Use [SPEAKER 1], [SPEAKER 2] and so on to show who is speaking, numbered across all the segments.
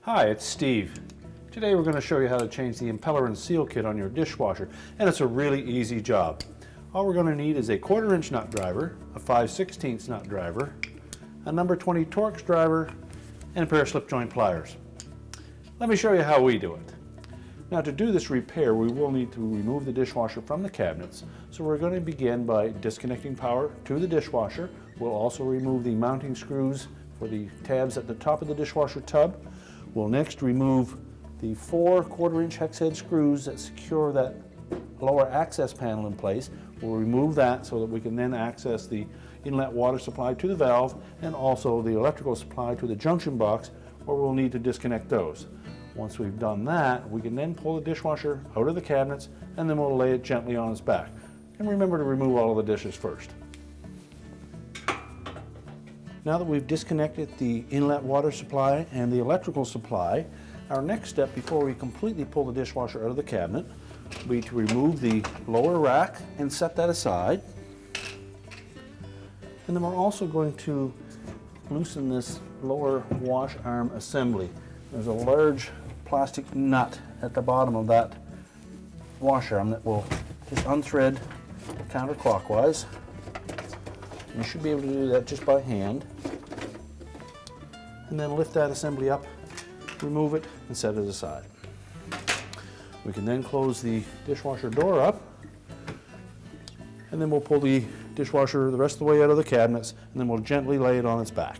[SPEAKER 1] Hi, it's Steve. Today we're going to show you how to change the impeller and seal kit on your dishwasher, and it's a really easy job. All we're going to need is a 1/4 inch nut driver, a 5/16 nut driver, a number 20 Torx driver, and a pair of slip joint pliers. Let me show you how we do it. Now, to do this repair, we will need to remove the dishwasher from the cabinets, so we're going to begin by disconnecting power to the dishwasher. We'll also remove the mounting screws for the tabs at the top of the dishwasher tub. We'll next remove the 4 1/4 inch hex head screws that secure that lower access panel in place. We'll remove that so that we can then access the inlet water supply to the valve and also the electrical supply to the junction box, where we'll need to disconnect those. Once we've done that, we can then pull the dishwasher out of the cabinets, and then we'll lay it gently on its back. And remember to remove all of the dishes first. Now that we've disconnected the inlet water supply and the electrical supply, our next step before we completely pull the dishwasher out of the cabinet will be to remove the lower rack and set that aside. And then we're also going to loosen this lower wash arm assembly. There's a large plastic nut at the bottom of that wash arm that will just unthread counterclockwise. You should be able to do that just by hand. And then lift that assembly up, remove it, and set it aside. We can then close the dishwasher door up, and then we'll pull the dishwasher the rest of the way out of the cabinets, and then we'll gently lay it on its back.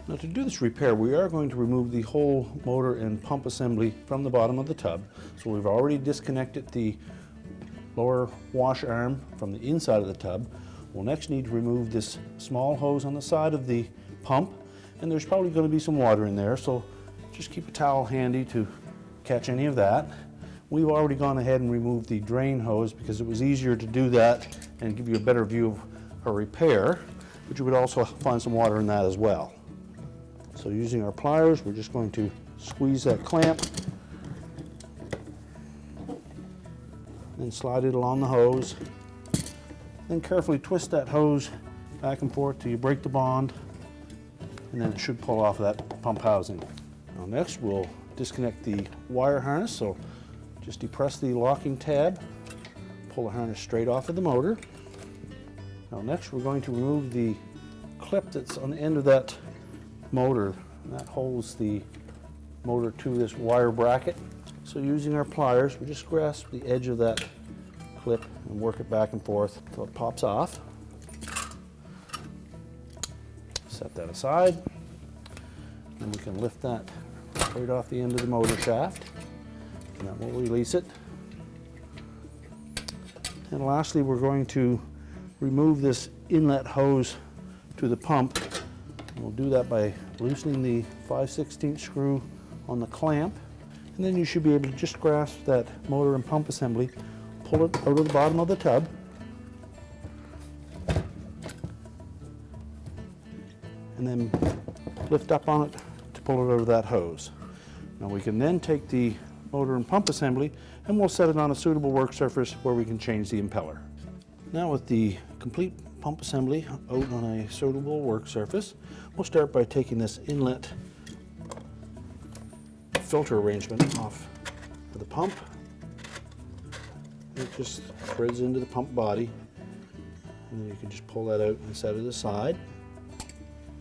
[SPEAKER 1] Now, to do this repair, we are going to remove the whole motor and pump assembly from the bottom of the tub. So we've already disconnected the lower wash arm from the inside of the tub. We'll next need to remove this small hose on the side of the pump, and there's probably going to be some water in there, so just keep a towel handy to catch any of that. We've already gone ahead and removed the drain hose because it was easier to do that and give you a better view of a repair, but you would also find some water in that as well. So using our pliers, we're just going to squeeze that clamp and slide it along the hose. Then carefully twist that hose back and forth till you break the bond, and then it should pull off that pump housing. Now next, we'll disconnect the wire harness, so just depress the locking tab, pull the harness straight off of the motor. Now next, we're going to remove the clip that's on the end of that motor, and that holds the motor to this wire bracket. So using our pliers, we just grasp the edge of that clip and work it back and forth until it pops off. Set that aside, and we can lift that right off the end of the motor shaft, and that will release it. And lastly, we're going to remove this inlet hose to the pump. And we'll do that by loosening the 5/16 screw on the clamp, and then you should be able to just grasp that motor and pump assembly, pull it out of the bottom of the tub, and then lift up on it to pull it out of that hose. Now we can then take the motor and pump assembly and we'll set it on a suitable work surface where we can change the impeller. Now, with the complete pump assembly out on a suitable work surface, we'll start by taking this inlet filter arrangement off of the pump. It just threads into the pump body, and then you can just pull that out and set it aside.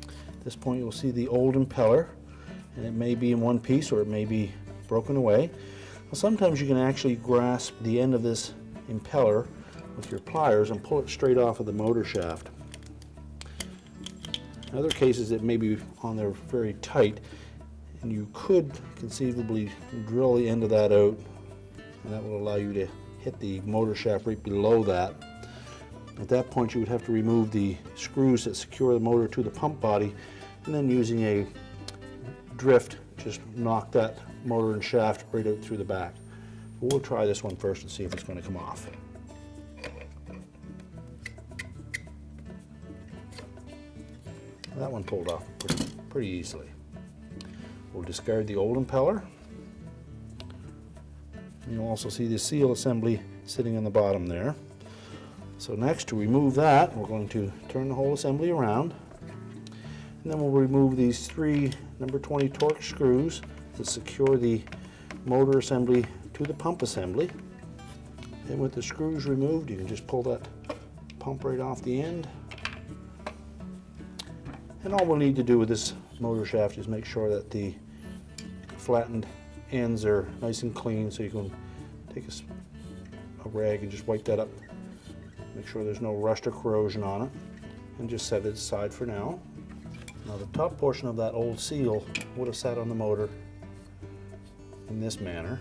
[SPEAKER 1] At this point, you'll see the old impeller, and it may be in one piece or it may be broken away. Well, sometimes you can actually grasp the end of this impeller with your pliers and pull it straight off of the motor shaft. In other cases, it may be on there very tight, and you could conceivably drill the end of that out, and that will allow you to hit the motor shaft right below that. At that point, you would have to remove the screws that secure the motor to the pump body, and then using a drift, just knock that motor and shaft right out through the back. But we'll try this one first and see if it's going to come off. That one pulled off pretty easily. We'll discard the old impeller. You'll also see the seal assembly sitting on the bottom there. So next, to remove that, we're going to turn the whole assembly around, and then we'll remove these 3 number 20 Torx screws to secure the motor assembly to the pump assembly. And with the screws removed, you can just pull that pump right off the end. And all we'll need to do with this motor shaft is make sure that the flattened ends are nice and clean, so you can take a rag and just wipe that up. Make sure there's no rust or corrosion on it, and just set it aside for now. Now the top portion of that old seal would have sat on the motor in this manner,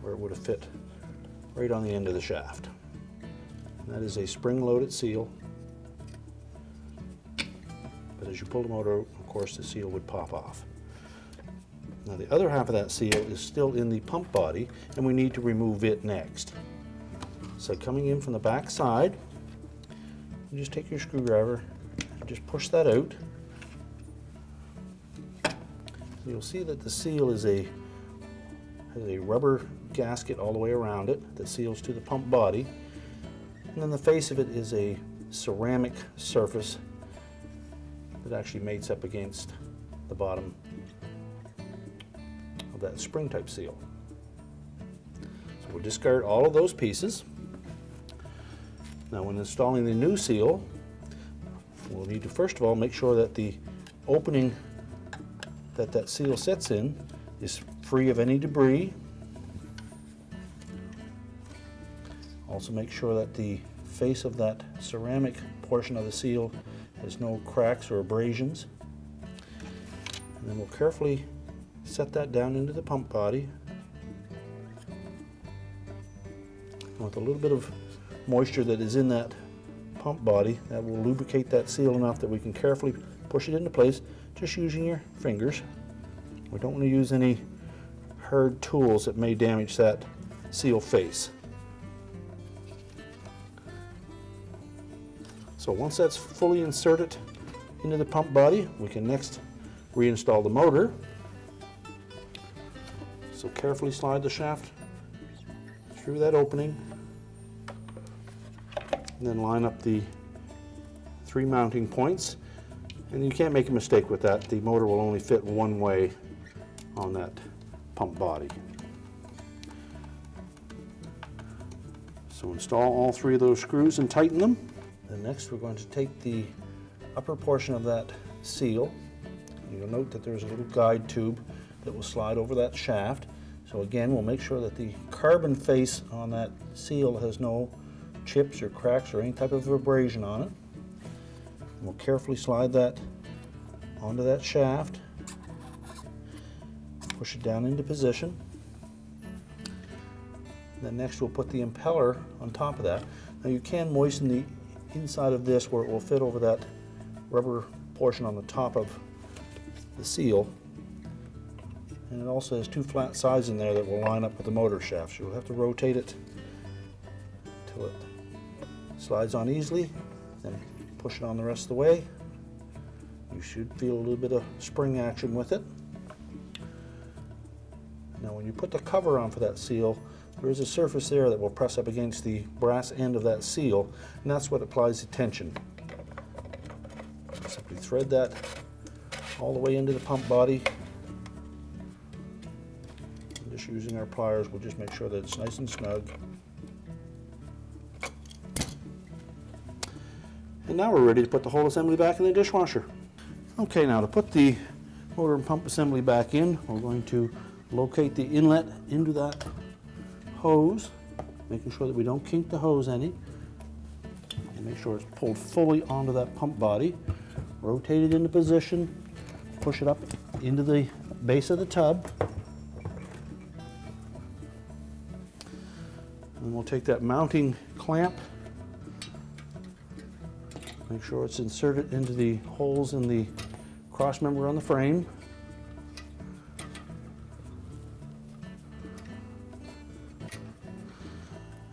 [SPEAKER 1] where it would have fit right on the end of the shaft. And that is a spring-loaded seal, but as you pull the motor out, of course, the seal would pop off. Now the other half of that seal is still in the pump body, and we need to remove it next. So coming in from the back side, you just take your screwdriver and just push that out. You'll see that the seal has a rubber gasket all the way around it that seals to the pump body, and then the face of it is a ceramic surface that actually mates up against the bottom of that spring type seal. So we'll discard all of those pieces. Now when installing the new seal, we'll need to first of all make sure that the opening that seal sits in is free of any debris. Also make sure that the face of that ceramic portion of the seal has no cracks or abrasions. And then we'll carefully set that down into the pump body. And with a little bit of moisture that is in that pump body, that will lubricate that seal enough that we can carefully push it into place, just using your fingers. We don't want to use any hard tools that may damage that seal face. So once that's fully inserted into the pump body, we can next reinstall the motor. So carefully slide the shaft through that opening, and then line up the 3 mounting points. And you can't make a mistake with that. The motor will only fit one way on that pump body. So install all 3 of those screws and tighten them. And next we're going to take the upper portion of that seal. You'll note that there's a little guide tube that will slide over that shaft. So again, we'll make sure that the carbon face on that seal has no chips or cracks or any type of abrasion on it. And we'll carefully slide that onto that shaft, push it down into position. Then next we'll put the impeller on top of that. Now you can moisten the inside of this where it will fit over that rubber portion on the top of the seal. And it also has 2 flat sides in there that will line up with the motor shaft. So you'll have to rotate it until it slides on easily, then push it on the rest of the way. You should feel a little bit of spring action with it. Now when you put the cover on for that seal, there is a surface there that will press up against the brass end of that seal, and that's what applies the tension. Simply thread that all the way into the pump body. And just using our pliers, we'll just make sure that it's nice and snug. And now we're ready to put the whole assembly back in the dishwasher. Okay, now to put the motor and pump assembly back in, we're going to locate the inlet into that hose, making sure that we don't kink the hose any. And make sure it's pulled fully onto that pump body. Rotate it into position, push it up into the base of the tub. And we'll take that mounting clamp, make sure it's inserted into the holes in the cross member on the frame.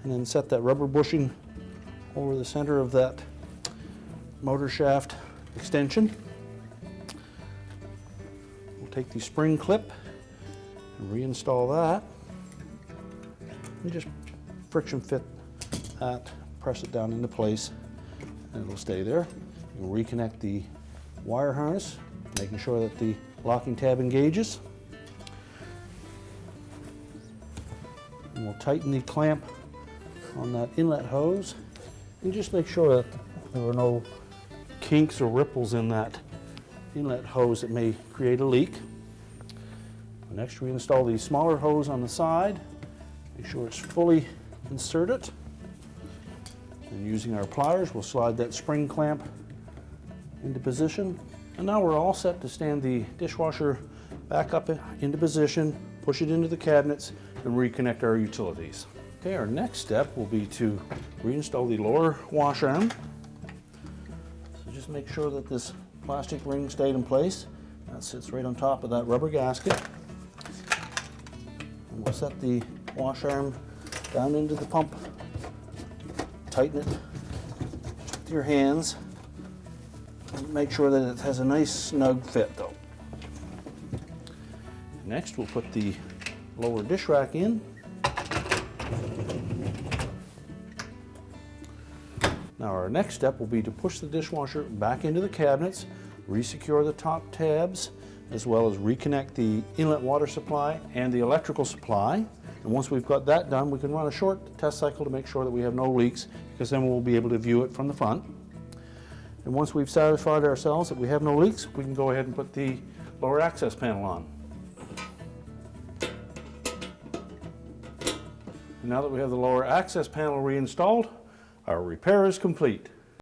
[SPEAKER 1] And then set that rubber bushing over the center of that motor shaft extension. We'll take the spring clip and reinstall that. And just friction fit that, press it down into place, and it'll stay there. We'll reconnect the wire harness, making sure that the locking tab engages. And we'll tighten the clamp on that inlet hose and just make sure that there are no kinks or ripples in that inlet hose that may create a leak. Next, we install the smaller hose on the side. Make sure it's fully inserted. And using our pliers, we'll slide that spring clamp into position. And now we're all set to stand the dishwasher back up into position, push it into the cabinets, and reconnect our utilities. Okay, our next step will be to reinstall the lower wash arm. So just make sure that this plastic ring stayed in place. That sits right on top of that rubber gasket. And we'll set the wash arm down into the pump. Tighten it with your hands. And make sure that it has a nice snug fit though. Next, we'll put the lower dish rack in. Now our next step will be to push the dishwasher back into the cabinets, resecure the top tabs, as well as reconnect the inlet water supply and the electrical supply. And once we've got that done, we can run a short test cycle to make sure that we have no leaks, because then we'll be able to view it from the front. And once we've satisfied ourselves that we have no leaks, we can go ahead and put the lower access panel on. And now that we have the lower access panel reinstalled, our repair is complete.